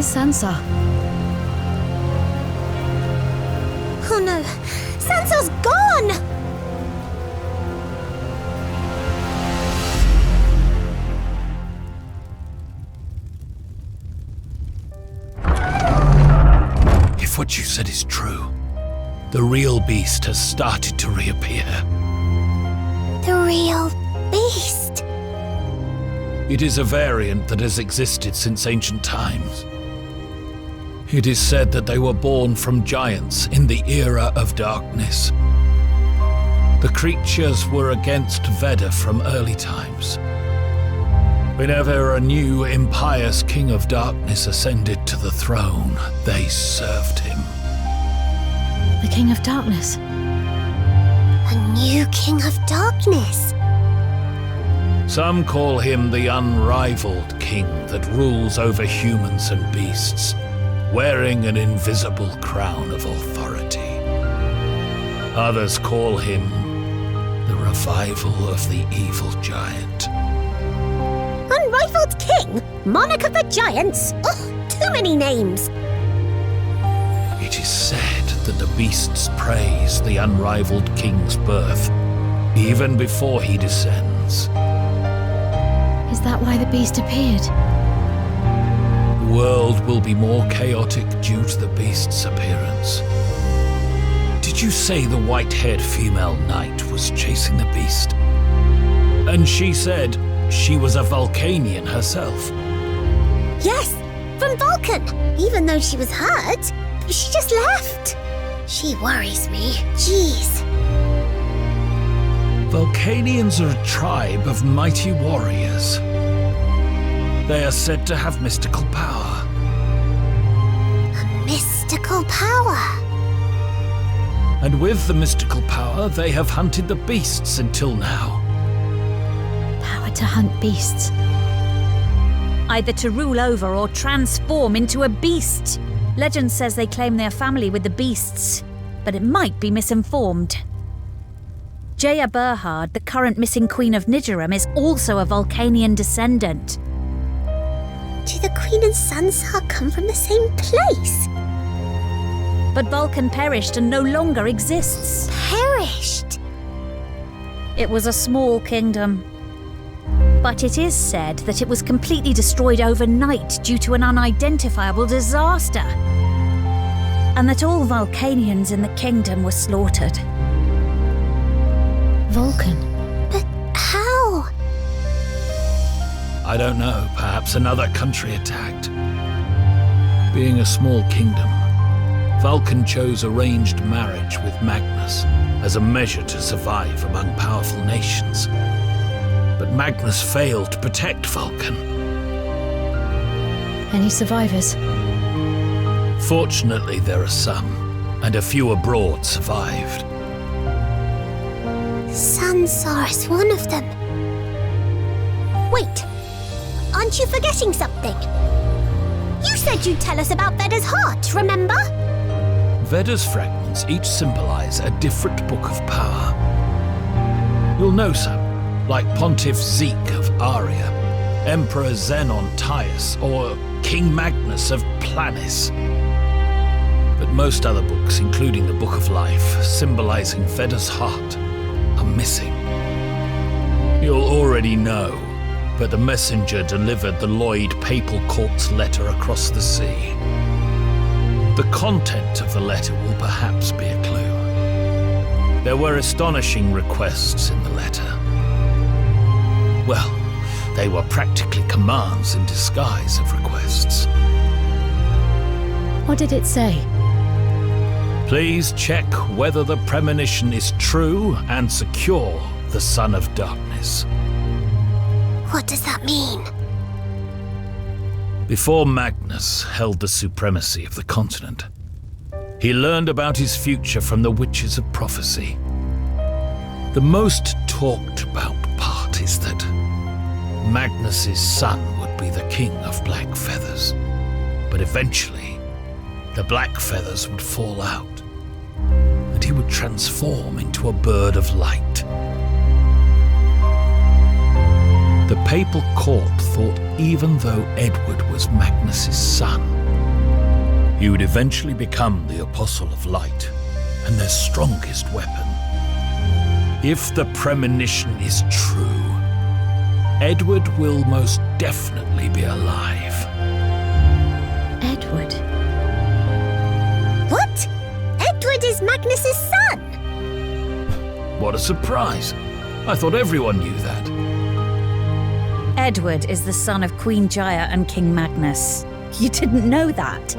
Where's Sansa? Oh no! Sansa's gone! If what you said is true, the real beast has started to reappear. The real beast? It is a variant that has existed since ancient times. It is said that they were born from giants in the era of darkness. The creatures were against Veda from early times. Whenever a new impious king of darkness ascended to the throne, they served him. The King of Darkness? A new king of darkness? Some call him the unrivaled king that rules over humans and beasts, wearing an invisible crown of authority. Others call him the revival of the evil giant. Unrivaled king? Monarch of the giants? Ugh, too many names! It is said that the beasts praise the unrivaled king's birth, even before he descends. Is that why the beast appeared? The world will be more chaotic due to the beast's appearance. Did you say the white-haired female knight was chasing the beast? And she said she was a Vulcanian herself. Yes, from Vulcan. Even though she was hurt, she just left. She worries me. Jeez. Vulcanians are a tribe of mighty warriors. They are said to have mystical power. A mystical power? And with the mystical power, they have hunted the beasts until now. Power to hunt beasts. Either to rule over or transform into a beast. Legend says they claim their family with the beasts, but it might be misinformed. Jaya Berhard, the current missing Queen of Nidoram, is also a Vulcanian descendant. Do the Queen and Sansa come from the same place? But Vulcan perished and no longer exists. Perished? It was a small kingdom. But it is said that it was completely destroyed overnight due to an unidentifiable disaster. And that all Vulcanians in the kingdom were slaughtered. Vulcan? But how? I don't know, perhaps another country attacked. Being a small kingdom, Vulcan chose arranged marriage with Magnus as a measure to survive among powerful nations. But Magnus failed to protect Vulcan. Any survivors? Fortunately, there are some, and a few abroad survived. Sansa is one of them. Wait, aren't you forgetting something? You said you'd tell us about Veda's heart, remember? Veda's fragments each symbolize a different book of power. You'll know some, like Pontiff Zeke of Aria, Emperor Xenon Tius, or King Magnus of Planis. But most other books, including the Book of Life, symbolizing Veda's heart, are missing. You'll already know, but the messenger delivered the Lloyd Papal Court's letter across the sea. The content of the letter will perhaps be a clue. There were astonishing requests in the letter. Well, they were practically commands in disguise of requests. What did it say? Please check whether the premonition is true and secure the Son of Darkness. What does that mean? Before Magnus held the supremacy of the continent, he learned about his future from the Witches of Prophecy. The most talked about part is that Magnus's son would be the King of Black Feathers, but eventually the Black Feathers would fall out, and he would transform into a bird of light. The papal court thought even though Edward was Magnus's son, You would eventually become the Apostle of Light and their strongest weapon. If the premonition is true, Edward will most definitely be alive. Edward? What? Edward is Magnus's son? What a surprise! I thought everyone knew that. Edward is the son of Queen Jaya and King Magnus. You didn't know that?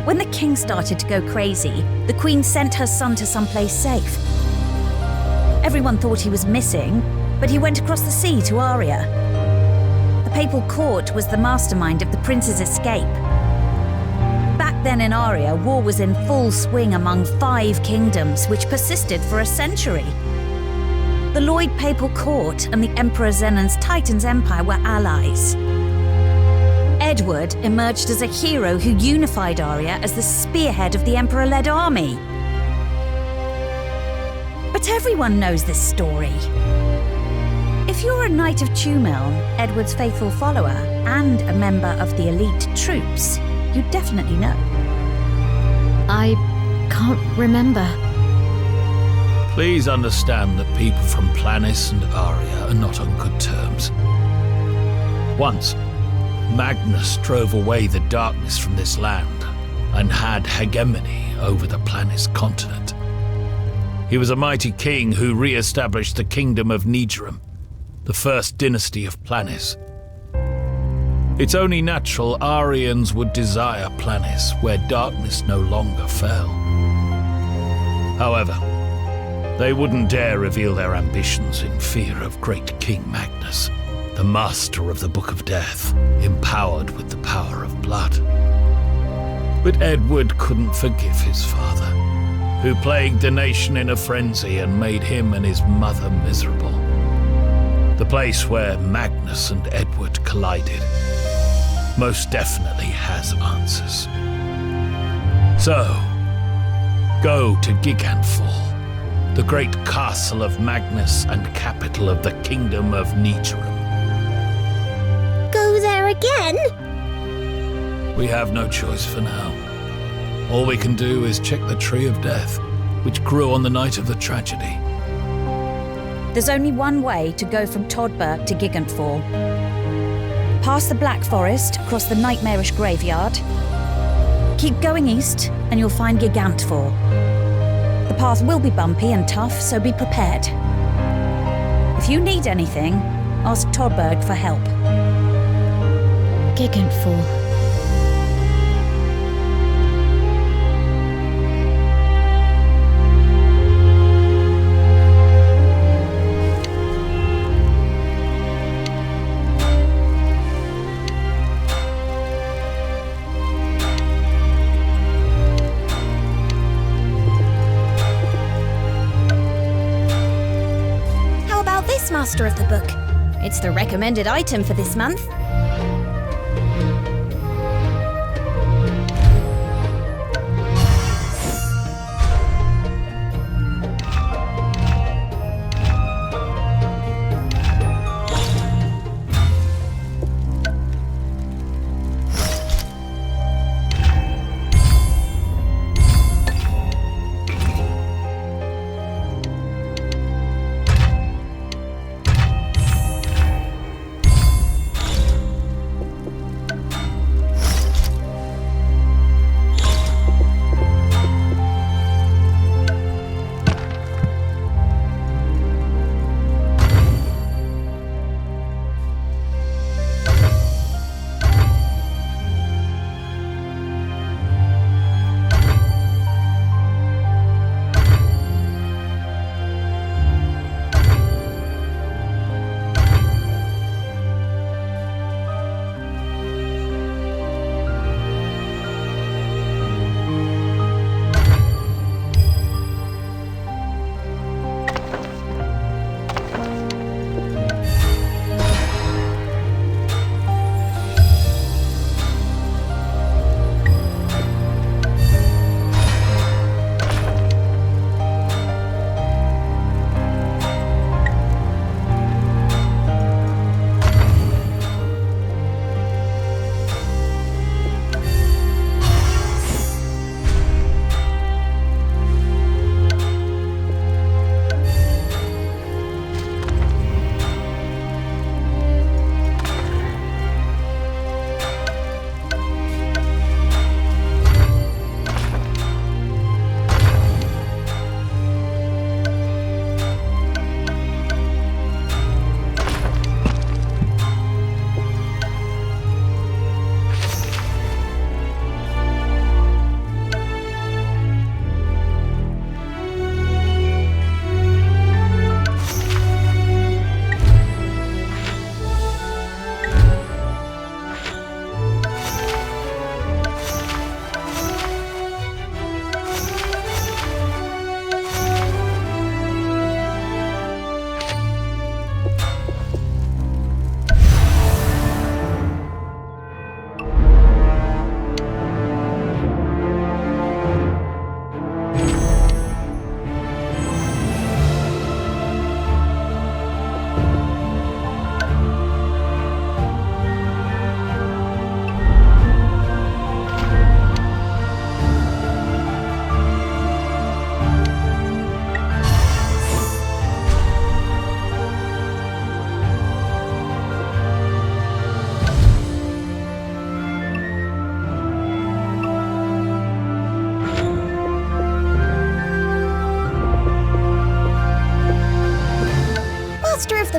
When the king started to go crazy, the queen sent her son to someplace safe. Everyone thought he was missing, but he went across the sea to Aria. The papal court was the mastermind of the prince's escape. Back then in Aria, war was in full swing among 5 kingdoms, which persisted for a century. The Lloyd papal court and the Emperor Zenon's Titan's empire were allies. Edward emerged as a hero who unified Aria as the spearhead of the Emperor-led army. But everyone knows this story. If you're a Knight of Tumeln, Edward's faithful follower, and a member of the elite troops, you definitely know. I can't remember. Please understand that people from Planis and Aria are not on good terms. Once, Magnus drove away the darkness from this land and had hegemony over the Planis continent. He was a mighty king who re-established the kingdom of Nigerum, the first dynasty of Planis. It's only natural Arians would desire Planis, where darkness no longer fell. However, they wouldn't dare reveal their ambitions in fear of great King Magnus, the master of the Book of Death, empowered with the power of blood. But Edward couldn't forgive his father, who plagued the nation in a frenzy and made him and his mother miserable. The place where Magnus and Edward collided most definitely has answers. So, go to Gigantfall, the great castle of Magnus and capital of the kingdom of Nigerum. Go there again? We have no choice for now. All we can do is check the Tree of Death, which grew on the night of the tragedy. There's only one way to go from Todberg to Gigantfall. Past the Black Forest, across the nightmarish graveyard. Keep going east, and you'll find Gigantfall. The path will be bumpy and tough, so be prepared. If you need anything, ask Todberg for help. Gigantfall. Master of the book. It's the recommended item for this month.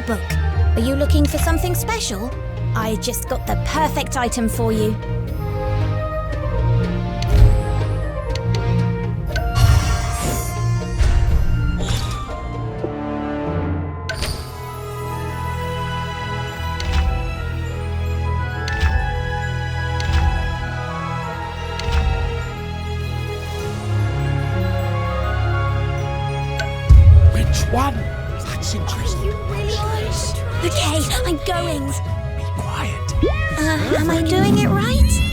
the book. Are you looking for something special? I just got the perfect item for you. One. That's interesting. Okay, I'm going. Be quiet. Am I doing it right?